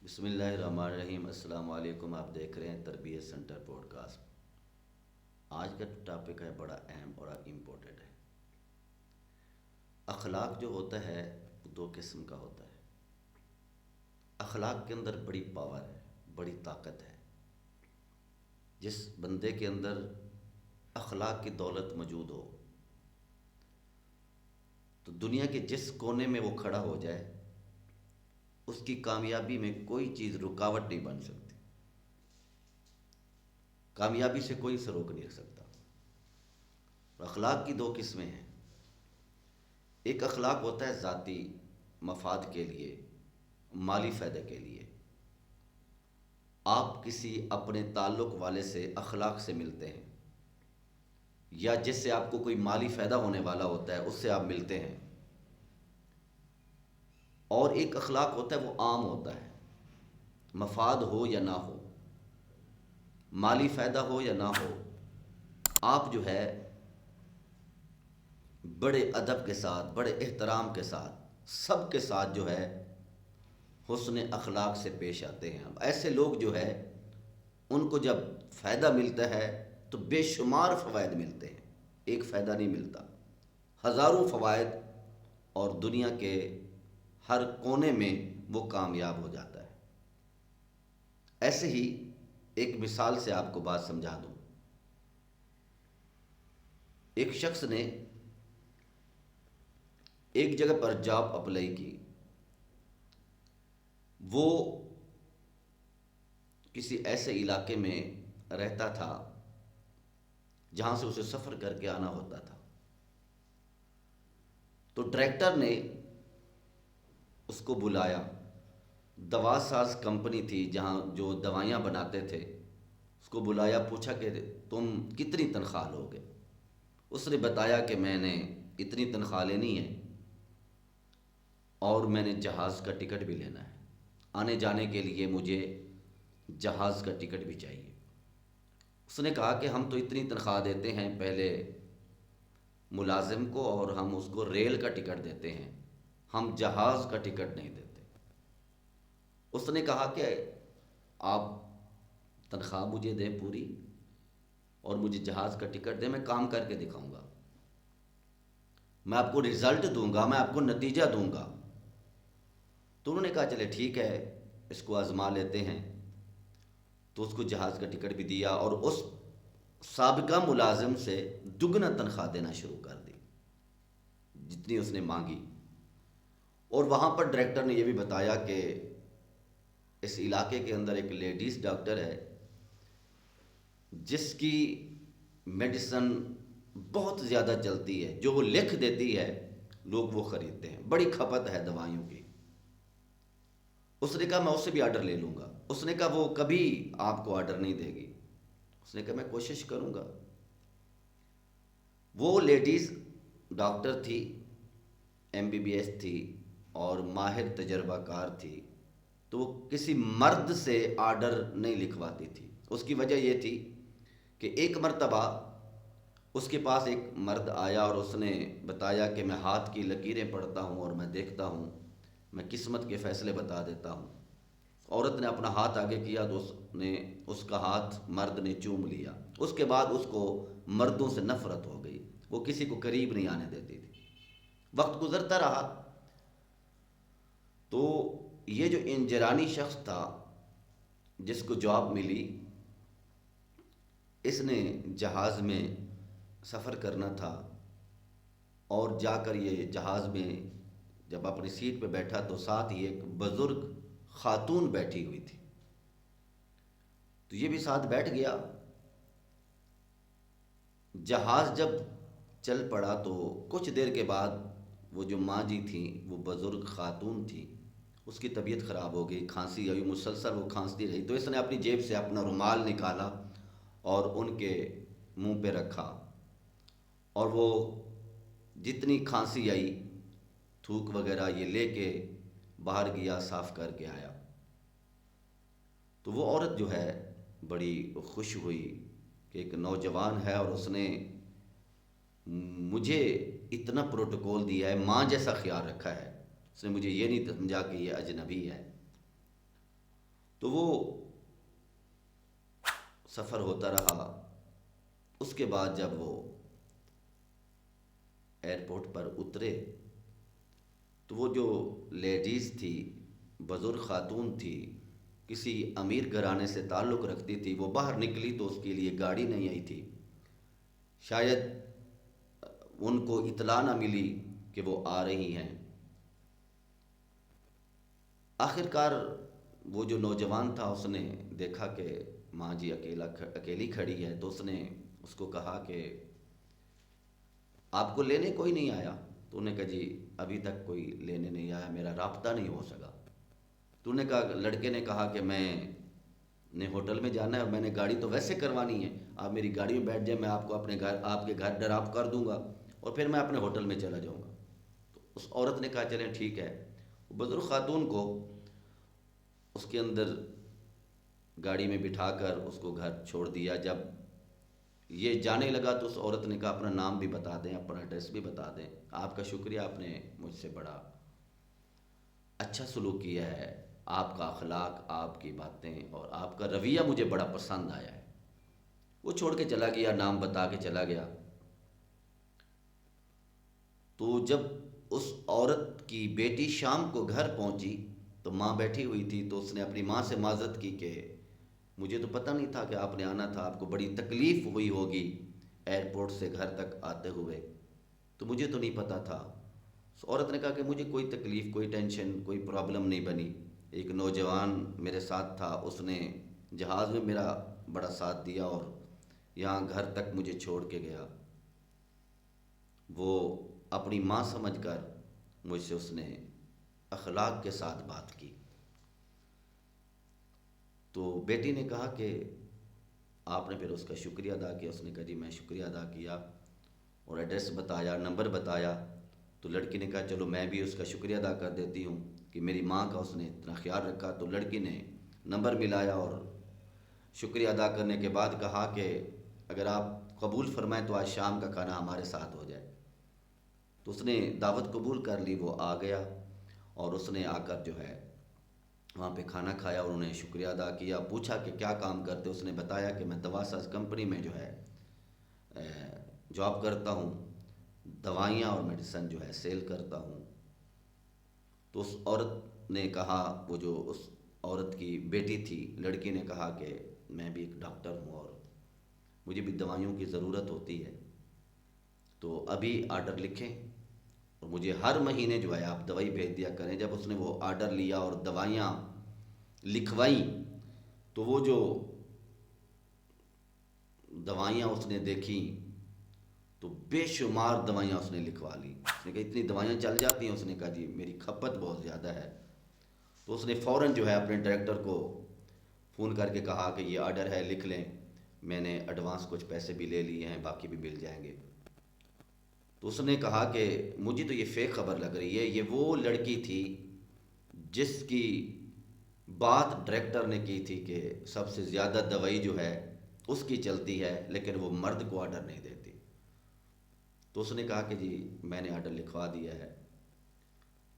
بسم اللہ الرحمن الرحیم۔ السلام علیکم، آپ دیکھ رہے ہیں تربیت سینٹر پوڈ کاسٹ۔ آج کا ٹاپک ہے بڑا اہم اور امپورٹنٹ ہے۔ اخلاق جو ہوتا ہے وہ دو قسم کا ہوتا ہے۔ اخلاق کے اندر بڑی پاور ہے، بڑی طاقت ہے۔ جس بندے کے اندر اخلاق کی دولت موجود ہو تو دنیا کے جس کونے میں وہ کھڑا ہو جائے اس کی کامیابی میں کوئی چیز رکاوٹ نہیں بن سکتی، کامیابی سے کوئی اسے روک نہیں سکتا۔ اخلاق کی دو قسمیں ہیں۔ ایک اخلاق ہوتا ہے ذاتی مفاد کے لیے، مالی فائدے کے لیے۔ آپ کسی اپنے تعلق والے سے اخلاق سے ملتے ہیں، یا جس سے آپ کو کوئی مالی فائدہ ہونے والا ہوتا ہے اس سے آپ ملتے ہیں۔ اور ایک اخلاق ہوتا ہے وہ عام ہوتا ہے، مفاد ہو یا نہ ہو، مالی فائدہ ہو یا نہ ہو، آپ جو ہے بڑے ادب کے ساتھ، بڑے احترام کے ساتھ، سب کے ساتھ جو ہے حسن اخلاق سے پیش آتے ہیں۔ اب ایسے لوگ جو ہے ان کو جب فائدہ ملتا ہے تو بے شمار فوائد ملتے ہیں، ایک فائدہ نہیں ملتا، ہزاروں فوائد، اور دنیا کے ہر کونے میں وہ کامیاب ہو جاتا ہے۔ ایسے ہی ایک مثال سے آپ کو بات سمجھا دوں۔ ایک شخص نے ایک جگہ پر جاب اپلائی کی۔ وہ کسی ایسے علاقے میں رہتا تھا جہاں سے اسے سفر کر کے آنا ہوتا تھا۔ تو ڈائریکٹر نے اس کو بلایا، دوا ساز کمپنی تھی جہاں جو دوائیاں بناتے تھے، اس کو بلایا، پوچھا کہ تم کتنی تنخواہ لوگے؟ اس نے بتایا کہ میں نے اتنی تنخواہ لینی ہے اور میں نے جہاز کا ٹکٹ بھی لینا ہے، آنے جانے کے لیے مجھے جہاز کا ٹکٹ بھی چاہیے۔ اس نے کہا کہ ہم تو اتنی تنخواہ دیتے ہیں پہلے ملازم کو، اور ہم اس کو ریل کا ٹکٹ دیتے ہیں، ہم جہاز کا ٹکٹ نہیں دیتے۔ اس نے کہا کہ آپ تنخواہ مجھے دیں پوری اور مجھے جہاز کا ٹکٹ دیں، میں کام کر کے دکھاؤں گا، میں آپ کو رزلٹ دوں گا، میں آپ کو نتیجہ دوں گا۔ تو انہوں نے کہا چلے ٹھیک ہے، اس کو آزما لیتے ہیں۔ تو اس کو جہاز کا ٹکٹ بھی دیا اور اس سابقہ ملازم سے دگنا تنخواہ دینا شروع کر دی جتنی اس نے مانگی۔ اور وہاں پر ڈائریکٹر نے یہ بھی بتایا کہ اس علاقے کے اندر ایک لیڈیز ڈاکٹر ہے جس کی میڈیسن بہت زیادہ چلتی ہے، جو وہ لکھ دیتی ہے لوگ وہ خریدتے ہیں، بڑی کھپت ہے دوائیوں کی۔ اس نے کہا میں اس سے بھی آرڈر لے لوں گا۔ اس نے کہا وہ کبھی آپ کو آرڈر نہیں دے گی۔ اس نے کہا میں کوشش کروں گا۔ وہ لیڈیز ڈاکٹر تھی، MBBS تھی اور ماہر تجربہ کار تھی، تو وہ کسی مرد سے آرڈر نہیں لکھواتی تھی۔ اس کی وجہ یہ تھی کہ ایک مرتبہ اس کے پاس ایک مرد آیا اور اس نے بتایا کہ میں ہاتھ کی لکیریں پڑھتا ہوں اور میں دیکھتا ہوں، میں قسمت کے فیصلے بتا دیتا ہوں۔ عورت نے اپنا ہاتھ آگے کیا تو اس کا ہاتھ مرد نے چوم لیا۔ اس کے بعد اس کو مردوں سے نفرت ہو گئی، وہ کسی کو قریب نہیں آنے دیتی تھی۔ وقت گزرتا رہا تو یہ جو انجرانی شخص تھا جس کو جاب ملی، اس نے جہاز میں سفر کرنا تھا، اور جا کر یہ جہاز میں جب اپنی سیٹ پہ بیٹھا تو ساتھ ہی ایک بزرگ خاتون بیٹھی ہوئی تھی، تو یہ بھی ساتھ بیٹھ گیا۔ جہاز جب چل پڑا تو کچھ دیر کے بعد وہ جو ماں جی تھیں، وہ بزرگ خاتون تھی، اس کی طبیعت خراب ہو گئی، کھانسی آئی، مسلسل وہ کھانستی رہی۔ تو اس نے اپنی جیب سے اپنا رومال نکالا اور ان کے منہ پہ رکھا، اور وہ جتنی کھانسی آئی، تھوک وغیرہ یہ لے کے باہر گیا، صاف کر کے آیا۔ تو وہ عورت جو ہے بڑی خوش ہوئی کہ ایک نوجوان ہے اور اس نے مجھے اتنا پروٹوکول دیا ہے، ماں جیسا خیال رکھا ہے، اس نے مجھے یہ نہیں سمجھا کہ یہ اجنبی ہے۔ تو وہ سفر ہوتا رہا۔ اس کے بعد جب وہ ایئرپورٹ پر اترے تو وہ جو لیڈیز تھی، بزرگ خاتون تھی، کسی امیر گھرانے سے تعلق رکھتی تھی، وہ باہر نکلی تو اس کے لیے گاڑی نہیں آئی تھی۔ شاید ان کو اطلاع نہ ملی کہ وہ آ رہی ہیں۔ آخر کار وہ جو نوجوان تھا اس نے دیکھا کہ ماں جی اکیلی کھڑی ہے، تو اس نے اس کو کہا کہ آپ کو لینے کوئی نہیں آیا؟ تو انہوں نے کہا جی ابھی تک کوئی لینے نہیں آیا، میرا رابطہ نہیں ہو سکا۔ تو انہوں نے کہا، لڑکے نے کہا کہ میں نے ہوٹل میں جانا ہے اور میں نے گاڑی تو ویسے کروانی ہے، آپ میری گاڑی میں بیٹھ جائیں، میں آپ کو اپنے گھر، آپ کے گھر ڈراپ کر دوں گا اور پھر میں اپنے ہوٹل میں چلا جاؤں گا۔ تو اس عورت نے کہا چلیں ٹھیک ہے۔ بزرگ خاتون کو اس کے اندر گاڑی میں بٹھا کر اس کو گھر چھوڑ دیا۔ جب یہ جانے لگا تو اس عورت نے کہا اپنا نام بھی بتا دیں، اپنا ایڈریس بھی بتا دیں، آپ کا شکریہ، آپ نے مجھ سے بڑا اچھا سلوک کیا ہے، آپ کا اخلاق، آپ کی باتیں اور آپ کا رویہ مجھے بڑا پسند آیا ہے۔ وہ چھوڑ کے چلا گیا، نام بتا کے چلا گیا۔ تو جب اس عورت کی بیٹی شام کو گھر پہنچی تو ماں بیٹھی ہوئی تھی، تو اس نے اپنی ماں سے معذرت کی کہ مجھے تو پتہ نہیں تھا کہ آپ نے آنا تھا، آپ کو بڑی تکلیف ہوئی ہوگی ایئرپورٹ سے گھر تک آتے ہوئے، تو مجھے تو نہیں پتہ تھا۔ اس عورت نے کہا کہ مجھے کوئی تکلیف، کوئی ٹینشن، کوئی پرابلم نہیں بنی، ایک نوجوان میرے ساتھ تھا، اس نے جہاز میں میرا بڑا ساتھ دیا اور یہاں گھر تک مجھے چھوڑ کے گیا۔ وہ اپنی ماں سمجھ کر مجھ سے اس نے اخلاق کے ساتھ بات کی۔ تو بیٹی نے کہا کہ آپ نے پھر اس کا شکریہ ادا کیا؟ اس نے کہا جی میں شکریہ ادا کیا اور ایڈریس بتایا، نمبر بتایا۔ تو لڑکی نے کہا چلو میں بھی اس کا شکریہ ادا کر دیتی ہوں کہ میری ماں کا اس نے اتنا خیال رکھا۔ تو لڑکی نے نمبر ملایا اور شکریہ ادا کرنے کے بعد کہا کہ اگر آپ قبول فرمائیں تو آج شام کا کھانا ہمارے ساتھ ہو جائے۔ تو اس نے دعوت قبول کر لی، وہ آ گیا اور اس نے آ کر جو ہے وہاں پہ کھانا کھایا اور انہیں شکریہ ادا کیا۔ پوچھا کہ کیا کام کرتے؟ اس نے بتایا کہ میں دوا ساز کمپنی میں جو ہے جاب کرتا ہوں، دوائیاں اور میڈیسن جو ہے سیل کرتا ہوں۔ تو اس عورت نے کہا، وہ جو اس عورت کی بیٹی تھی، لڑکی نے کہا کہ میں بھی ایک ڈاکٹر ہوں اور مجھے بھی دوائیوں کی ضرورت ہوتی ہے، تو ابھی آرڈر لکھیں اور مجھے ہر مہینے جو ہے آپ دوائی بھیج دیا کریں۔ جب اس نے وہ آرڈر لیا اور دوائیاں لکھوائیں تو وہ جو دوائیاں اس نے دیکھیں تو بے شمار دوائیاں اس نے لکھوا لی۔ اس نے کہا اتنی دوائیاں چل جاتی ہیں؟ اس نے کہا جی میری کھپت بہت زیادہ ہے۔ تو اس نے فوراً جو ہے اپنے ڈائریکٹر کو فون کر کے کہا کہ یہ آرڈر ہے، لکھ لیں، میں نے ایڈوانس کچھ پیسے بھی لے لیے ہیں، باقی بھی مل جائیں گے۔ تو اس نے کہا کہ مجھے تو یہ فیک خبر لگ رہی ہے، یہ وہ لڑکی تھی جس کی بات ڈائریکٹر نے کی تھی کہ سب سے زیادہ دوائی جو ہے اس کی چلتی ہے لیکن وہ مرد کو آرڈر نہیں دیتی۔ تو اس نے کہا کہ جی میں نے آرڈر لکھوا دیا ہے۔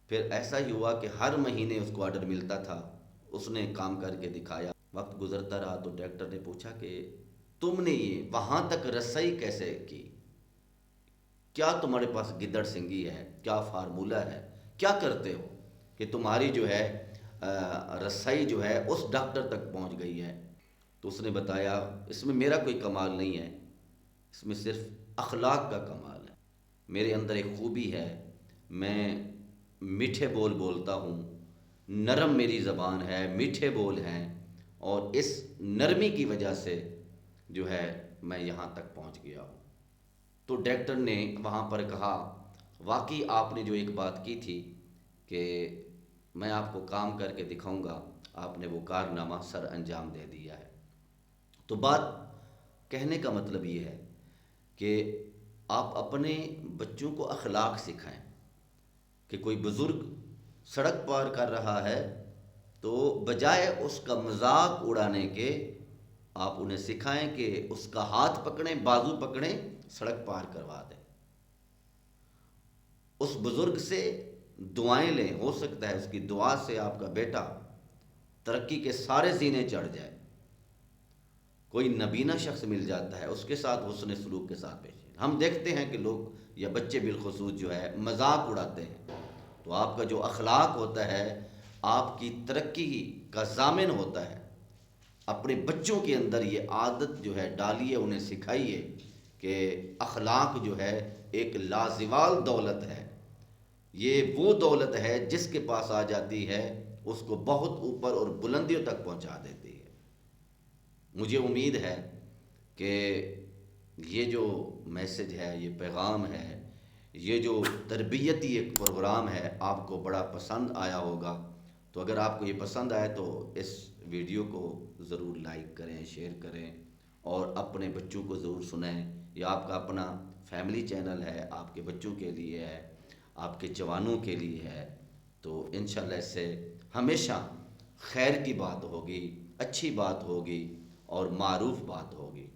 پھر ایسا ہی ہوا کہ ہر مہینے اس کو آرڈر ملتا تھا، اس نے کام کر کے دکھایا۔ وقت گزرتا رہا تو ڈائریکٹر نے پوچھا کہ تم نے یہ وہاں تک رسائی کیسے کی؟ کیا تمہارے پاس گدڑ سنگھی ہے؟ کیا فارمولہ ہے؟ کیا کرتے ہو کہ تمہاری جو ہے رسائی جو ہے اس ڈاکٹر تک پہنچ گئی ہے؟ تو اس نے بتایا اس میں میرا کوئی کمال نہیں ہے، اس میں صرف اخلاق کا کمال ہے۔ میرے اندر ایک خوبی ہے، میں میٹھے بول بولتا ہوں، نرم میری زبان ہے، میٹھے بول ہیں، اور اس نرمی کی وجہ سے جو ہے میں یہاں تک پہنچ گیا ہوں۔ تو ڈائریکٹر نے وہاں پر کہا واقعی آپ نے جو ایک بات کی تھی کہ میں آپ کو کام کر کے دکھاؤں گا، آپ نے وہ کارنامہ سر انجام دے دیا ہے۔ تو بات کہنے کا مطلب یہ ہے کہ آپ اپنے بچوں کو اخلاق سکھائیں کہ کوئی بزرگ سڑک پار کر رہا ہے تو بجائے اس کا مذاق اڑانے کے آپ انہیں سکھائیں کہ اس کا ہاتھ پکڑیں، بازو پکڑیں، سڑک پار کروا دیں۔ اس بزرگ سے دعائیں لیں، ہو سکتا ہے اس کی دعا سے آپ کا بیٹا ترقی کے سارے زینے چڑھ جائے، کوئی نبینا شخص مل جاتا ہے اس کے ساتھ حسن سلوک کے ساتھ پیش آئے۔ ہم دیکھتے ہیں کہ لوگ یا بچے بالخصوص جو ہے مذاق اڑاتے ہیں، تو آپ کا جو اخلاق ہوتا ہے آپ کی ترقی کا ضامن ہوتا ہے۔ اپنے بچوں کے اندر یہ عادت جو ہے ڈالیے، انہیں سکھائیے کہ اخلاق جو ہے ایک لازوال دولت ہے، یہ وہ دولت ہے جس کے پاس آ جاتی ہے اس کو بہت اوپر اور بلندیوں تک پہنچا دیتی ہے۔ مجھے امید ہے کہ یہ جو میسج ہے، یہ پیغام ہے، یہ جو تربیتی ایک پروگرام ہے آپ کو بڑا پسند آیا ہوگا۔ تو اگر آپ کو یہ پسند آئے تو اس ویڈیو کو ضرور لائک کریں، شیئر کریں اور اپنے بچوں کو ضرور سنائیں۔ یہ آپ کا اپنا فیملی چینل ہے، آپ کے بچوں کے لیے ہے، آپ کے جوانوں کے لیے ہے، تو انشاءاللہ اس سے ہمیشہ خیر کی بات ہوگی، اچھی بات ہوگی اور معروف بات ہوگی۔